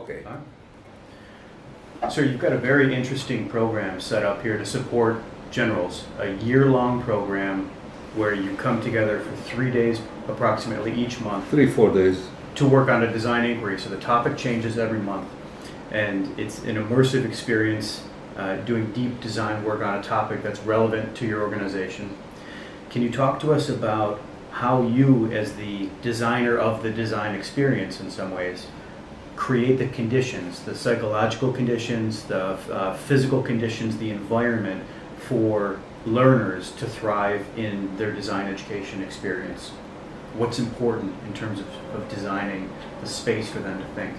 Okay. All right. Sir, you've got a very interesting program set up here to support generals, a year-long program where you come together for 3 days approximately each month 3-4 days. to work on a design inquiry. So the topic changes every month, and it's an immersive experience doing deep design work on a topic that's relevant to your organization. Can you talk to us about how you, as the designer of the design experience in some ways, create the conditions, the psychological conditions, the physical conditions, the environment for learners to thrive in their design education experience? What's important in terms of designing the space for them to think?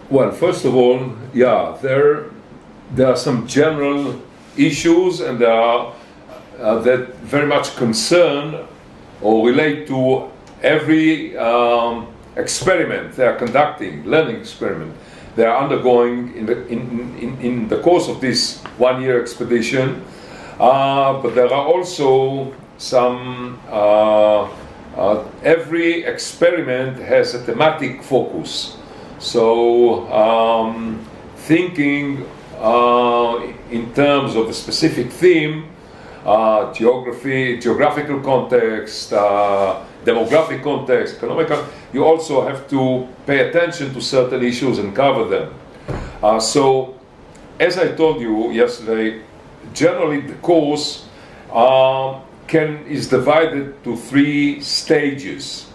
Well, first of all, yeah, there are some general issues, and there are that very much concern or relate to every experiment they are conducting, learning experiment they are undergoing in the course of this one-year expedition. But there are also some, every experiment has a thematic focus. So thinking in terms of a specific theme, geographical context, demographic context, economical, you also have to pay attention to certain issues and cover them. So, as I told you yesterday, generally the course is divided to 3 stages.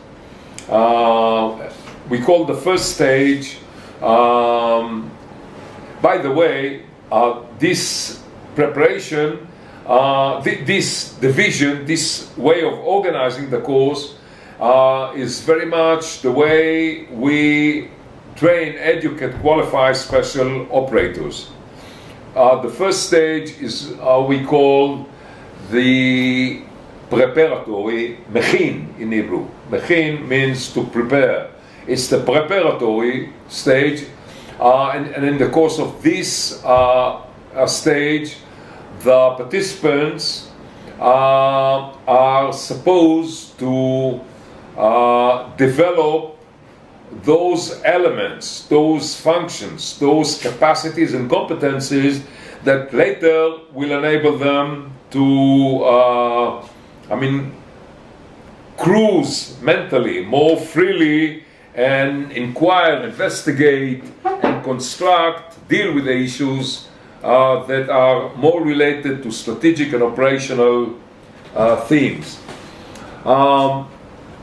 We call the first stage, by the way, this preparation, this division, this way of organizing the course is very much the way we train, educate, qualify special operators. The first stage is we call the preparatory, mechin in Hebrew. Mechin means to prepare. It's the preparatory stage, and in the course of this stage, the participants are supposed to develop those elements, those functions, those capacities and competencies that later will enable them to, cruise mentally more freely and inquire, investigate, and construct, deal with the issues that are more related to strategic and operational themes.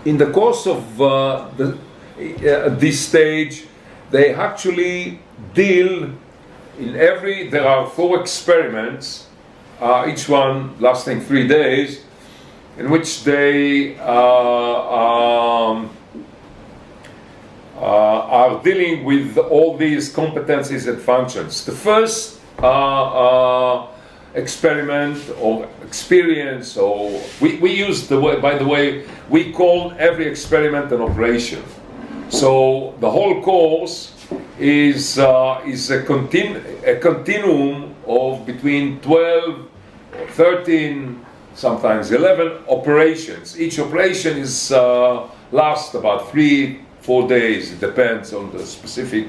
In the course of this stage, they actually deal there are 4 experiments, each one lasting 3 days, in which they are dealing with all these competencies and functions. The first experiment or experience, or we use the word, by the way, we call every experiment an operation. So the whole course is a continuum of between 12 or 13, sometimes 11 operations. Each operation is lasts about 3-4 days. It depends on the specific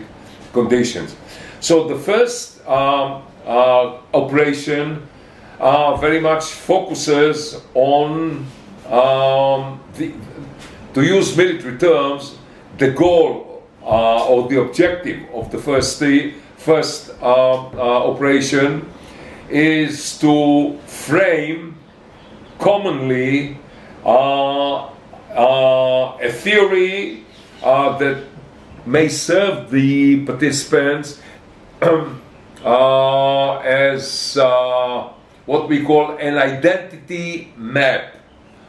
conditions. So the first operation very much focuses on, to use military terms, the goal or the objective of the first operation is to frame commonly a theory that may serve the participants as what we call an identity map,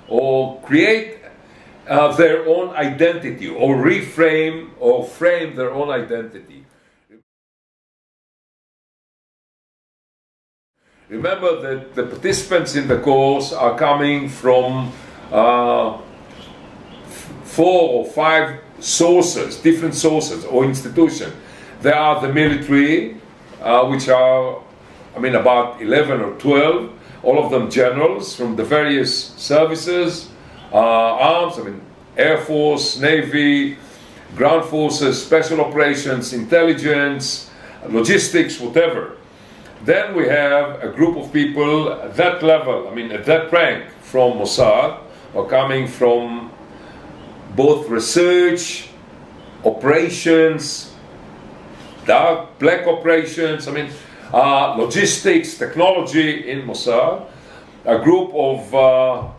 or create their own identity, or reframe or frame their own identity. Remember that the participants in the course are coming from 4 or 5 sources, different sources or institutions. There are the military, which are, about 11 or 12, all of them generals from the various services, arms, Air Force, Navy, ground forces, special operations, intelligence, logistics, whatever. Then we have a group of people at that level, I mean at that rank from Mossad, are coming from both research, operations, dark, black operations, I mean logistics, technology in Mossad. A group of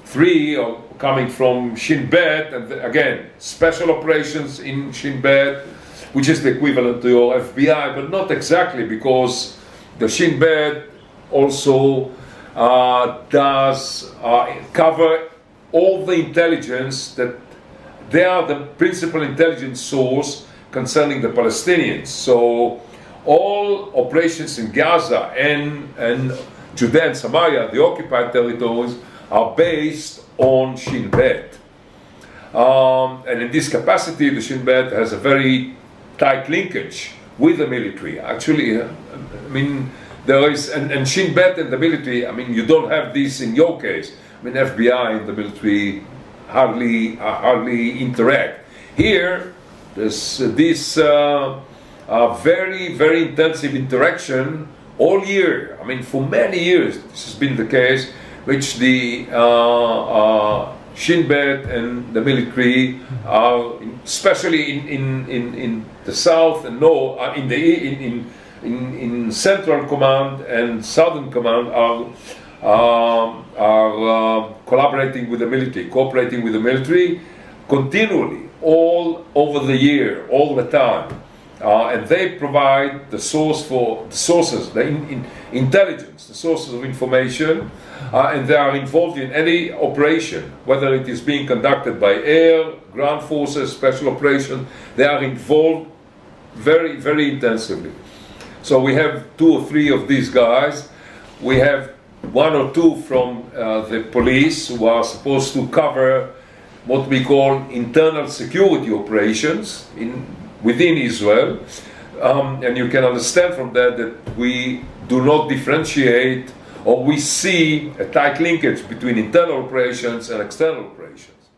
3 are coming from Shin Bet, and again, special operations in Shin Bet, which is the equivalent to your FBI, but not exactly, because the Shin Bet also does cover all the intelligence that they are the principal intelligence source concerning the Palestinians. So all operations in Gaza and Judea and Samaria, the occupied territories, are based on Shin Bet. And in this capacity, the Shin Bet has a very tight linkage with the military. Actually, I mean, there is, and Shin Bet and the military, I mean, you don't have this in your case. I mean, FBI and the military hardly interact. Here, there's this very, very intensive interaction all year. I mean, for many years, this has been the case, which the Shin Bet and the military are, especially in the south and north, in Central Command and Southern Command, are collaborating with the military, cooperating with the military continually, all over the year, all the time. And they provide the sources, the intelligence, the sources of information, and they are involved in any operation, whether it is being conducted by air, ground forces, special operations. They are involved very, very intensively. So we have 2 or 3 of these guys. We have 1 or 2 from the police who are supposed to cover what we call internal security operations within Israel, and you can understand from that we do not differentiate, or we see a tight linkage between internal operations and external operations.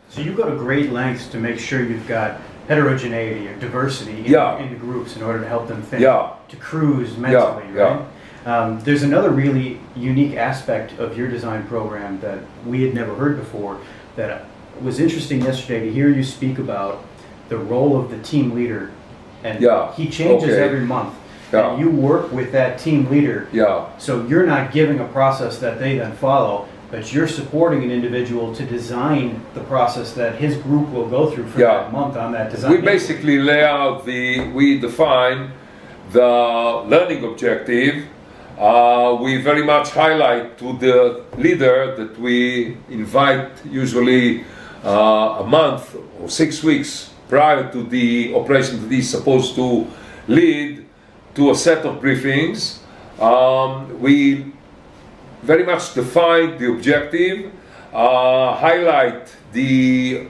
So you go to great lengths to make sure you've got heterogeneity or diversity in the groups in order to help them think, to cruise mentally, right? There's another really unique aspect of your design program that we had never heard before, that was interesting yesterday to hear you speak about the role of the team leader. And he changes every month. And you work with that team leader. So you're not giving a process that they then follow, but you're supporting an individual to design the process that his group will go through for that month on that design. We basically lay out we define the learning objective. We very much highlight to the leader that we invite usually a month or 6 weeks prior to the operation that he's supposed to lead, to a set of briefings. We very much define the objective, highlight the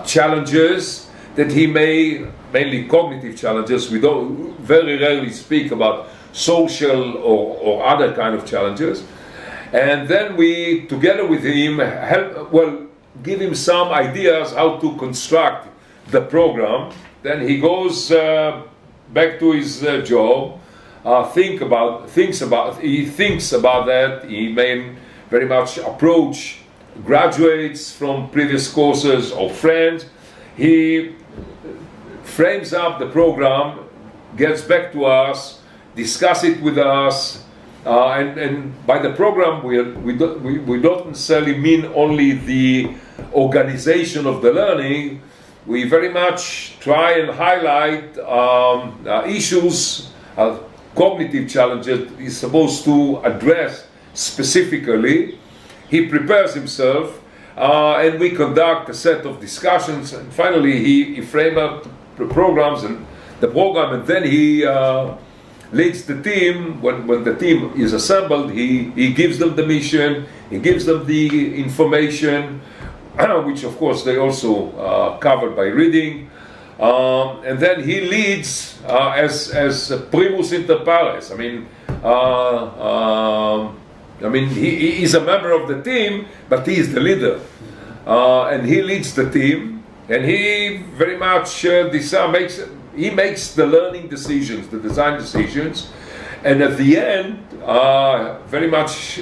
challenges that he mainly cognitive challenges. We don't very rarely speak about social or other kind of challenges. And then we, together with him, give him some ideas how to construct the program. Then he goes back to his job, he thinks about that. He may very much approach graduates from previous courses or friends. He frames up the program, gets back to us, discuss it with us, and by the program we don't necessarily mean only the organization of the learning. We very much try and highlight issues, cognitive challenges he's supposed to address specifically. He prepares himself, and we conduct a set of discussions, and finally he frames up the programs and the program, and then he leads the team. When the team is assembled, he gives them the mission, he gives them the information, which of course they also cover by reading, and then he leads as primus inter pares. I mean, I mean, he is a member of the team, but he is the leader, and he leads the team, and he very much makes the learning decisions, the design decisions, and at the end, very much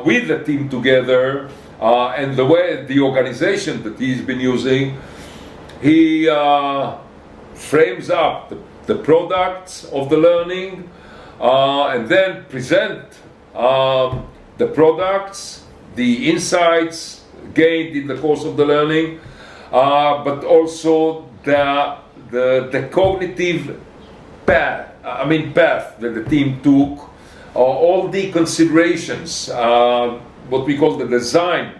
with the team together, and the organization that he's been using, he frames up the products of the learning, and then present the products, the insights gained in the course of the learning, but also the cognitive path that the team took, all the considerations, what we call the design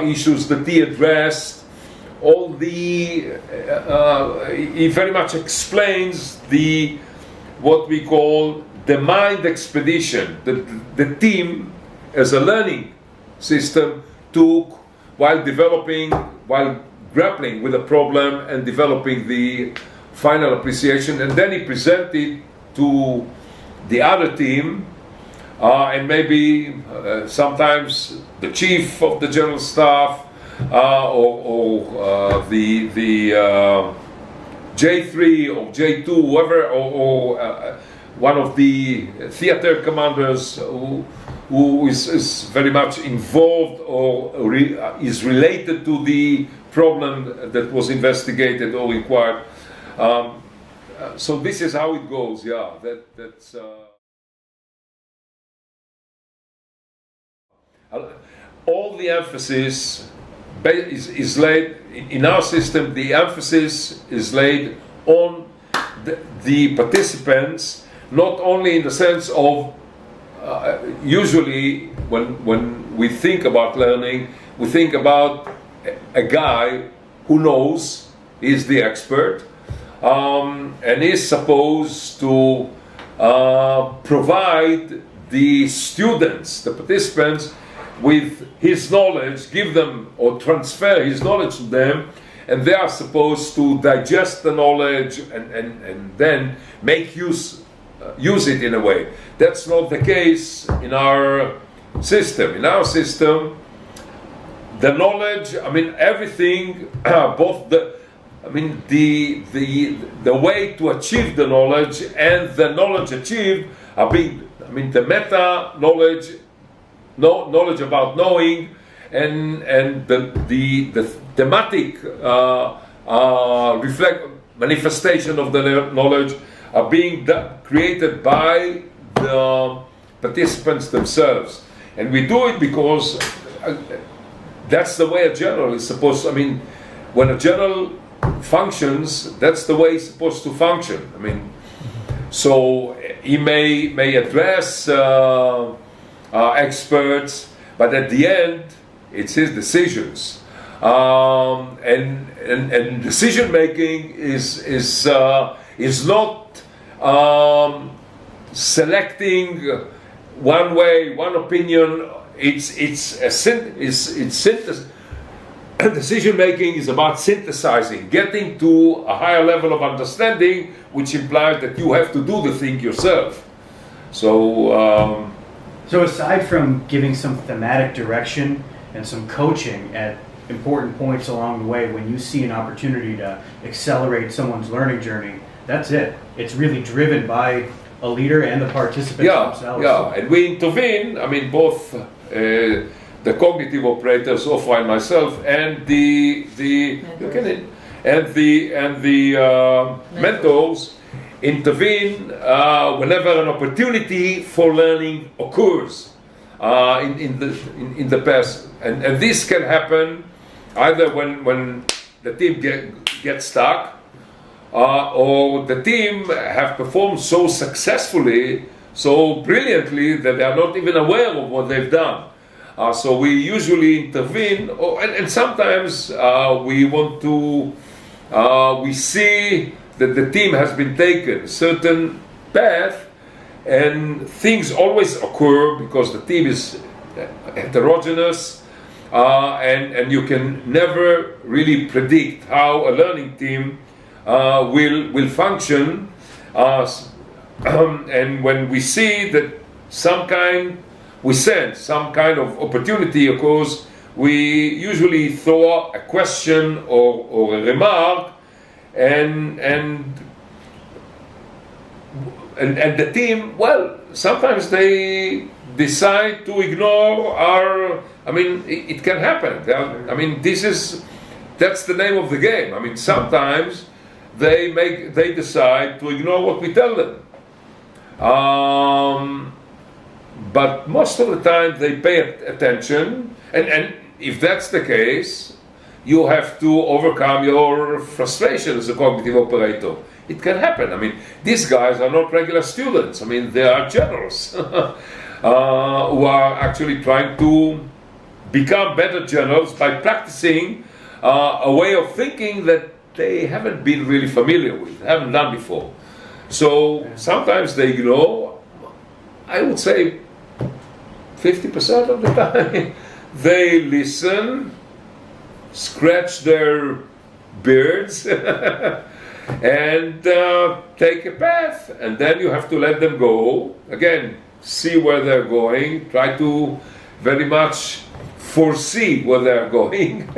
issues that he addressed, all the he very much explains what we call the mind expedition that the team as a learning system took while grappling with a problem and developing the final appreciation, and then he presented to the other team, and maybe sometimes the chief of the general staff, or the J3 or J2, whoever, or one of the theater commanders who is very much involved or is related to the problem that was investigated or inquired. So this is how it goes. Yeah, that's. All the emphasis is laid in our system. The emphasis is laid on the participants, not only in the sense of usually when we think about learning, we think about a guy who knows, is the expert, and is supposed to provide the students, the participants, with his knowledge, give them or transfer his knowledge to them, and they are supposed to digest the knowledge and then make use it in a way. That's not the case in our system. In our system, the knowledge, everything, the way to achieve the knowledge and the knowledge achieved are being, the meta knowledge, knowledge about knowing, and the thematic manifestation of the knowledge are being created by the participants themselves. And we do it because that's the way a general is supposed to, when a general functions, that's the way he's supposed to function. So he may address experts, but at the end, it's his decisions. And decision making is not selecting one way, one opinion. It's synthesis. Decision making is about synthesizing, getting to a higher level of understanding, which implies that you have to do the thing yourself. So aside from giving some thematic direction and some coaching at important points along the way, when you see an opportunity to accelerate someone's learning journey, that's it. It's really driven by a leader and the participants themselves. Yeah, and we intervene. Both the cognitive operators, Ofra and myself, and the mentors intervene whenever an opportunity for learning occurs in the past, and this can happen either when the team gets stuck, or the team have performed so successfully, so brilliantly, that they are not even aware of what they've done. So we usually intervene, and sometimes we want to, we see that the team has been taken a certain path, and things always occur because the team is heterogeneous, and you can never really predict how a learning team will function. And when we see that we sense some kind of opportunity, because we usually throw a question or a remark, and the team, well, sometimes they decide to ignore it can happen. That's the name of the game. Sometimes they decide to ignore what we tell them. But most of the time they pay attention, and if that's the case, you have to overcome your frustration as a cognitive operator. It can happen. These guys are not regular students. They are generals who are actually trying to become better generals by practicing a way of thinking that they haven't been really familiar with, haven't done before. So sometimes they ignore. I would say 50% of the time they listen, scratch their beards, and take a path, and then you have to let them go. Again, see where they're going, try to very much foresee where they're going,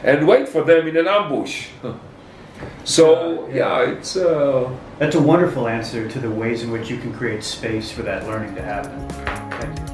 and wait for them in an ambush. So it's that's a wonderful answer to the ways in which you can create space for that learning to happen. Thank you.